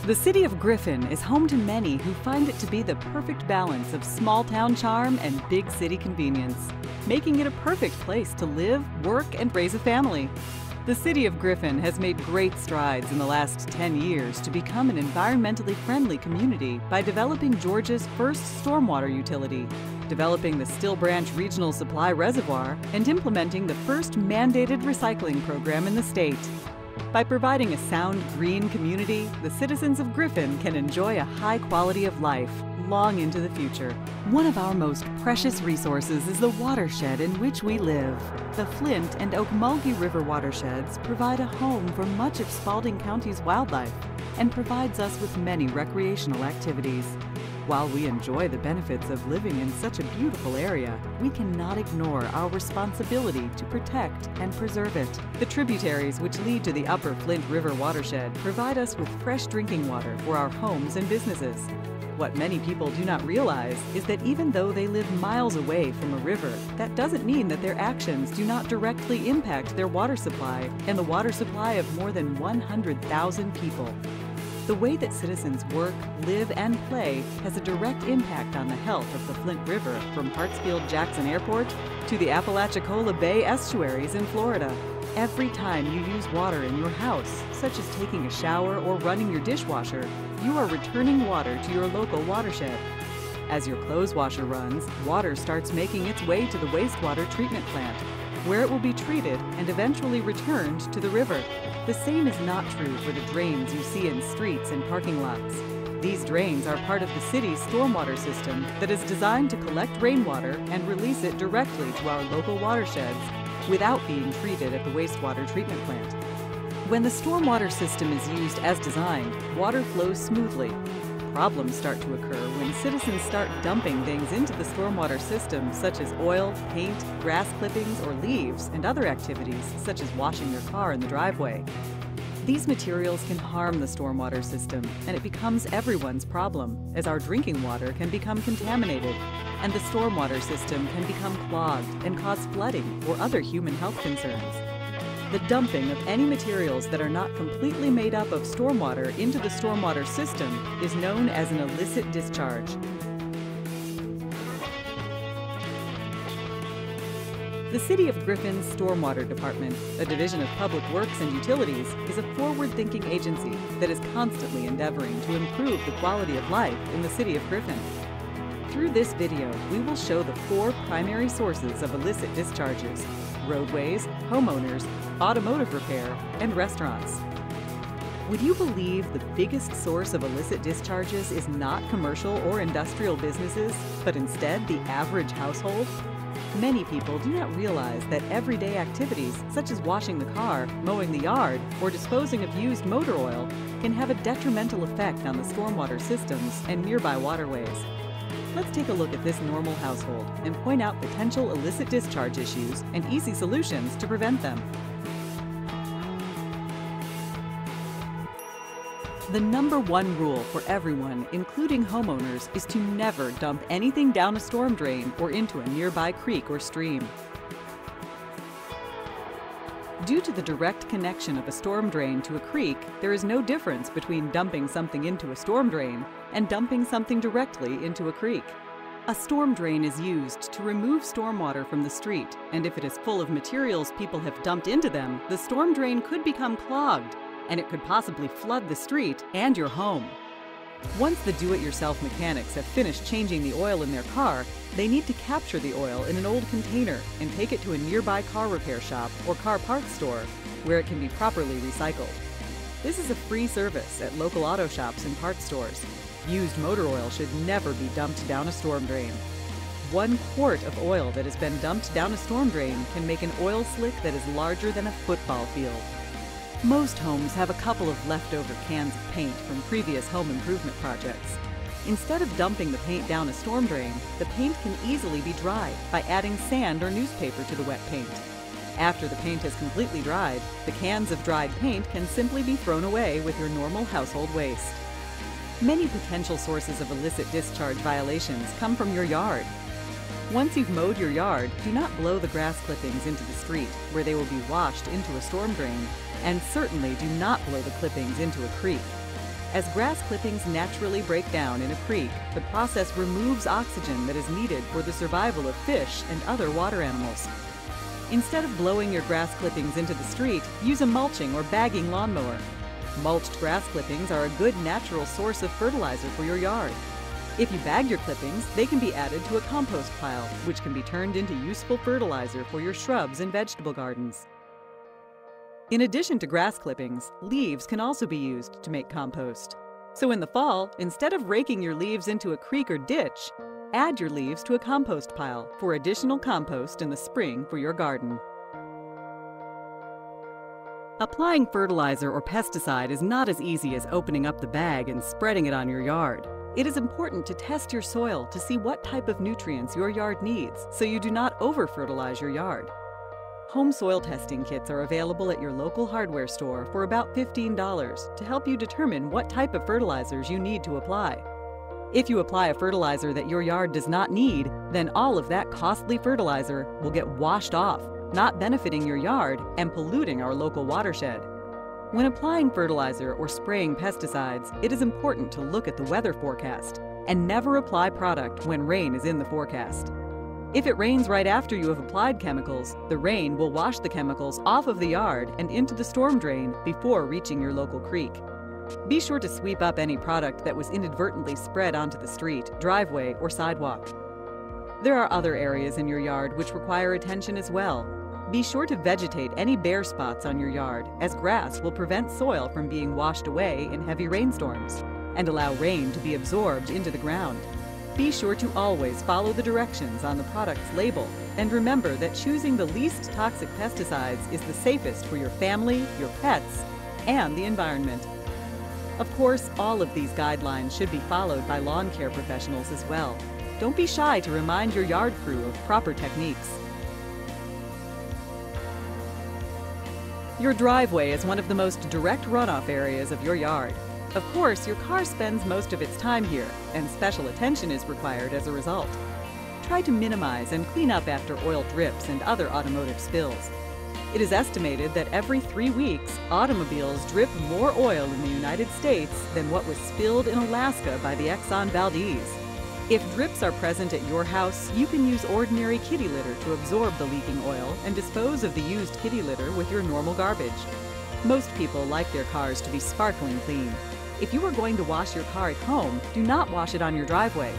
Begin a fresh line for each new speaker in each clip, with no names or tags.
The city of Griffin is home to many who find it to be the perfect balance of small-town charm and big city convenience, making it a perfect place to live, work, and raise a family. The city of Griffin has made great strides in the last 10 years to become an environmentally friendly community by developing Georgia's first stormwater utility, developing the Still Branch Regional Supply Reservoir, and implementing the first mandated recycling program in the state. By providing a sound, green community, the citizens of Griffin can enjoy a high quality of life long into the future. One of our most precious resources is the watershed in which we live. The Flint and Ocmulgee River watersheds provide a home for much of Spalding County's wildlife and provides us with many recreational activities. While we enjoy the benefits of living in such a beautiful area, we cannot ignore our responsibility to protect and preserve it. The tributaries which lead to the Upper Flint River watershed provide us with fresh drinking water for our homes and businesses. What many people do not realize is that even though they live miles away from a river, that doesn't mean that their actions do not directly impact their water supply and the water supply of more than 100,000 people. The way that citizens work, live, and play has a direct impact on the health of the Flint River from Hartsfield-Jackson Airport to the Apalachicola Bay estuaries in Florida. Every time you use water in your house, such as taking a shower or running your dishwasher, you are returning water to your local watershed. As your clothes washer runs, water starts making its way to the wastewater treatment plant, where it will be treated and eventually returned to the river. The same is not true for the drains you see in streets and parking lots. These drains are part of the city's stormwater system that is designed to collect rainwater and release it directly to our local watersheds without being treated at the wastewater treatment plant. When the stormwater system is used as designed, water flows smoothly. Problems start to occur when citizens start dumping things into the stormwater system, such as oil, paint, grass clippings, or leaves, and other activities, such as washing your car in the driveway. These materials can harm the stormwater system, and it becomes everyone's problem, as our drinking water can become contaminated, and the stormwater system can become clogged and cause flooding or other human health concerns. The dumping of any materials that are not completely made up of stormwater into the stormwater system is known as an illicit discharge. The City of Griffin's Stormwater Department, a division of Public Works and Utilities, is a forward-thinking agency that is constantly endeavoring to improve the quality of life in the City of Griffin. Through this video, we will show the 4 primary sources of illicit discharges: roadways, homeowners, automotive repair, and restaurants. Would you believe the biggest source of illicit discharges is not commercial or industrial businesses, but instead the average household? Many people do not realize that everyday activities, such as washing the car, mowing the yard, or disposing of used motor oil, can have a detrimental effect on the stormwater systems and nearby waterways. Let's take a look at this normal household and point out potential illicit discharge issues and easy solutions to prevent them. The #1 rule for everyone, including homeowners, is to never dump anything down a storm drain or into a nearby creek or stream. Due to the direct connection of a storm drain to a creek, there is no difference between dumping something into a storm drain and dumping something directly into a creek. A storm drain is used to remove stormwater from the street, and if it is full of materials people have dumped into them, the storm drain could become clogged, and it could possibly flood the street and your home. Once the do-it-yourself mechanics have finished changing the oil in their car, they need to capture the oil in an old container and take it to a nearby car repair shop or car parts store, where it can be properly recycled. This is a free service at local auto shops and parts stores. Used motor oil should never be dumped down a storm drain. 1 quart of oil that has been dumped down a storm drain can make an oil slick that is larger than a football field. Most homes have a couple of leftover cans of paint from previous home improvement projects. Instead of dumping the paint down a storm drain, the paint can easily be dried by adding sand or newspaper to the wet paint. After the paint has completely dried, the cans of dried paint can simply be thrown away with your normal household waste. Many potential sources of illicit discharge violations come from your yard. Once you've mowed your yard, do not blow the grass clippings into the street, where they will be washed into a storm drain, and certainly do not blow the clippings into a creek. As grass clippings naturally break down in a creek, the process removes oxygen that is needed for the survival of fish and other water animals. Instead of blowing your grass clippings into the street, use a mulching or bagging lawnmower. Mulched grass clippings are a good natural source of fertilizer for your yard. If you bag your clippings, they can be added to a compost pile, which can be turned into useful fertilizer for your shrubs and vegetable gardens. In addition to grass clippings, leaves can also be used to make compost. So in the fall, instead of raking your leaves into a creek or ditch, add your leaves to a compost pile for additional compost in the spring for your garden. Applying fertilizer or pesticide is not as easy as opening up the bag and spreading it on your yard. It is important to test your soil to see what type of nutrients your yard needs so you do not over-fertilize your yard. Home soil testing kits are available at your local hardware store for about $15 to help you determine what type of fertilizers you need to apply. If you apply a fertilizer that your yard does not need, then all of that costly fertilizer will get washed off, not benefiting your yard and polluting our local watershed. When applying fertilizer or spraying pesticides, it is important to look at the weather forecast and never apply product when rain is in the forecast. If it rains right after you have applied chemicals, the rain will wash the chemicals off of the yard and into the storm drain before reaching your local creek. Be sure to sweep up any product that was inadvertently spread onto the street, driveway, or sidewalk. There are other areas in your yard which require attention as well. Be sure to vegetate any bare spots on your yard, as grass will prevent soil from being washed away in heavy rainstorms and allow rain to be absorbed into the ground. Be sure to always follow the directions on the product's label, and remember that choosing the least toxic pesticides is the safest for your family, your pets, and the environment. Of course, all of these guidelines should be followed by lawn care professionals as well. Don't be shy to remind your yard crew of proper techniques. Your driveway is one of the most direct runoff areas of your yard. Of course, your car spends most of its time here, and special attention is required as a result. Try to minimize and clean up after oil drips and other automotive spills. It is estimated that every 3 weeks, automobiles drip more oil in the United States than what was spilled in Alaska by the Exxon Valdez. If drips are present at your house, you can use ordinary kitty litter to absorb the leaking oil and dispose of the used kitty litter with your normal garbage. Most people like their cars to be sparkling clean. If you are going to wash your car at home, do not wash it on your driveway.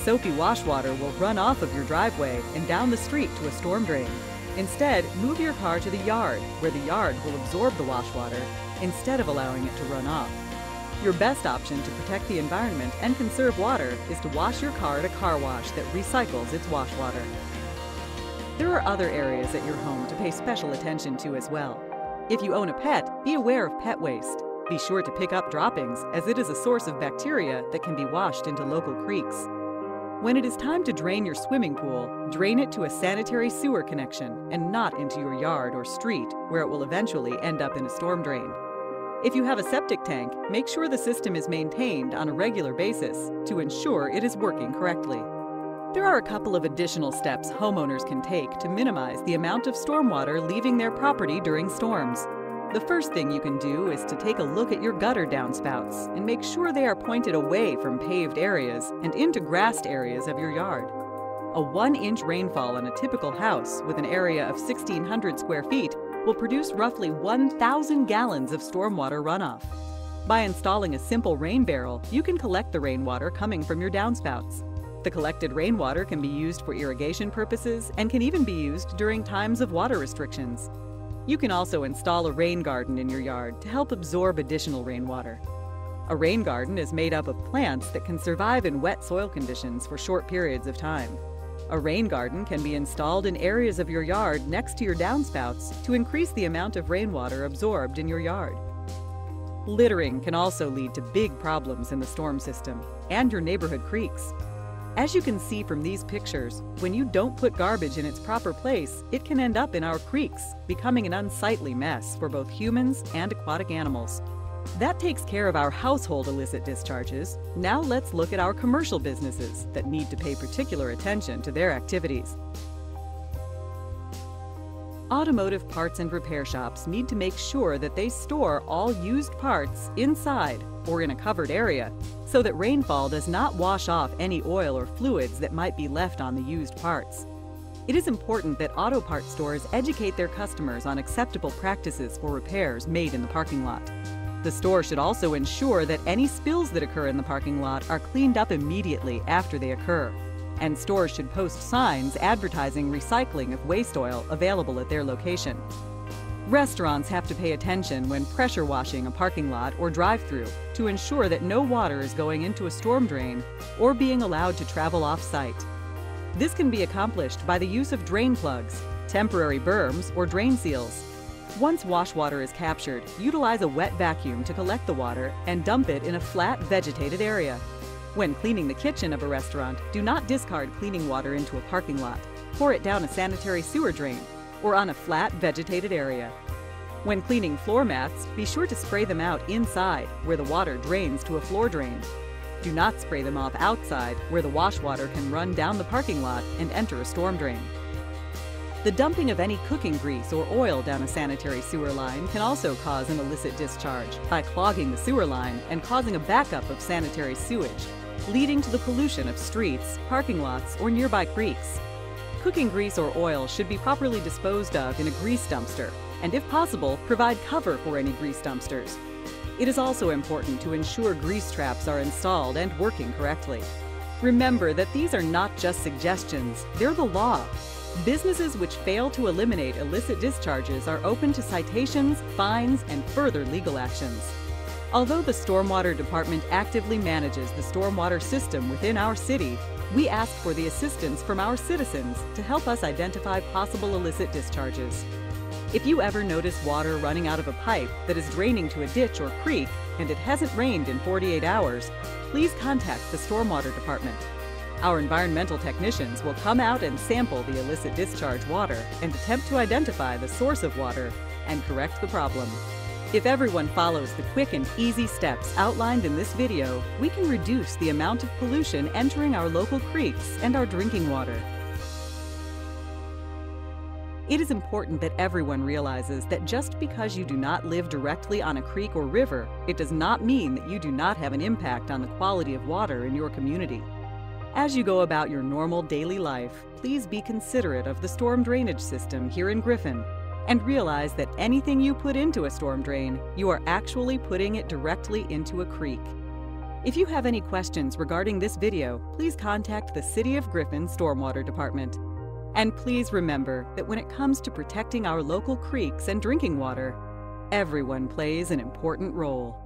Soapy wash water will run off of your driveway and down the street to a storm drain. Instead, move your car to the yard, where the yard will absorb the wash water instead of allowing it to run off. Your best option to protect the environment and conserve water is to wash your car at a car wash that recycles its wash water. There are other areas at your home to pay special attention to as well. If you own a pet, be aware of pet waste. Be sure to pick up droppings, as it is a source of bacteria that can be washed into local creeks. When it is time to drain your swimming pool, drain it to a sanitary sewer connection and not into your yard or street, where it will eventually end up in a storm drain. If you have a septic tank, make sure the system is maintained on a regular basis to ensure it is working correctly. There are a couple of additional steps homeowners can take to minimize the amount of stormwater leaving their property during storms. The first thing you can do is to take a look at your gutter downspouts and make sure they are pointed away from paved areas and into grassed areas of your yard. A 1-inch rainfall on a typical house with an area of 1,600 square feet will produce roughly 1,000 gallons of stormwater runoff. By installing a simple rain barrel, you can collect the rainwater coming from your downspouts. The collected rainwater can be used for irrigation purposes and can even be used during times of water restrictions. You can also install a rain garden in your yard to help absorb additional rainwater. A rain garden is made up of plants that can survive in wet soil conditions for short periods of time. A rain garden can be installed in areas of your yard next to your downspouts to increase the amount of rainwater absorbed in your yard. Littering can also lead to big problems in the storm system and your neighborhood creeks. As you can see from these pictures, when you don't put garbage in its proper place, it can end up in our creeks, becoming an unsightly mess for both humans and aquatic animals. That takes care of our household illicit discharges. Now let's look at our commercial businesses that need to pay particular attention to their activities. Automotive parts and repair shops need to make sure that they store all used parts inside or in a covered area so that rainfall does not wash off any oil or fluids that might be left on the used parts. It is important that auto parts stores educate their customers on acceptable practices for repairs made in the parking lot. The store should also ensure that any spills that occur in the parking lot are cleaned up immediately after they occur. And stores should post signs advertising recycling of waste oil available at their location. Restaurants have to pay attention when pressure washing a parking lot or drive-through to ensure that no water is going into a storm drain or being allowed to travel off-site. This can be accomplished by the use of drain plugs, temporary berms, or drain seals. Once wash water is captured, utilize a wet vacuum to collect the water and dump it in a flat, vegetated area. When cleaning the kitchen of a restaurant, do not discard cleaning water into a parking lot. Pour it down a sanitary sewer drain or on a flat, vegetated area. When cleaning floor mats, be sure to spray them out inside, where the water drains to a floor drain. Do not spray them off outside, where the wash water can run down the parking lot and enter a storm drain. The dumping of any cooking grease or oil down a sanitary sewer line can also cause an illicit discharge by clogging the sewer line and causing a backup of sanitary sewage, leading to the pollution of streets, parking lots, or nearby creeks. Cooking grease or oil should be properly disposed of in a grease dumpster, and if possible, provide cover for any grease dumpsters. It is also important to ensure grease traps are installed and working correctly. Remember that these are not just suggestions, they're the law. Businesses which fail to eliminate illicit discharges are open to citations, fines, and further legal actions. Although the Stormwater Department actively manages the stormwater system within our city, we ask for the assistance from our citizens to help us identify possible illicit discharges. If you ever notice water running out of a pipe that is draining to a ditch or creek and it hasn't rained in 48 hours, please contact the Stormwater Department. Our environmental technicians will come out and sample the illicit discharge water and attempt to identify the source of water and correct the problem. If everyone follows the quick and easy steps outlined in this video, we can reduce the amount of pollution entering our local creeks and our drinking water. It is important that everyone realizes that just because you do not live directly on a creek or river, it does not mean that you do not have an impact on the quality of water in your community. As you go about your normal daily life, please be considerate of the storm drainage system here in Griffin and realize that anything you put into a storm drain, you are actually putting it directly into a creek. If you have any questions regarding this video, please contact the City of Griffin Stormwater Department. And please remember that when it comes to protecting our local creeks and drinking water, everyone plays an important role.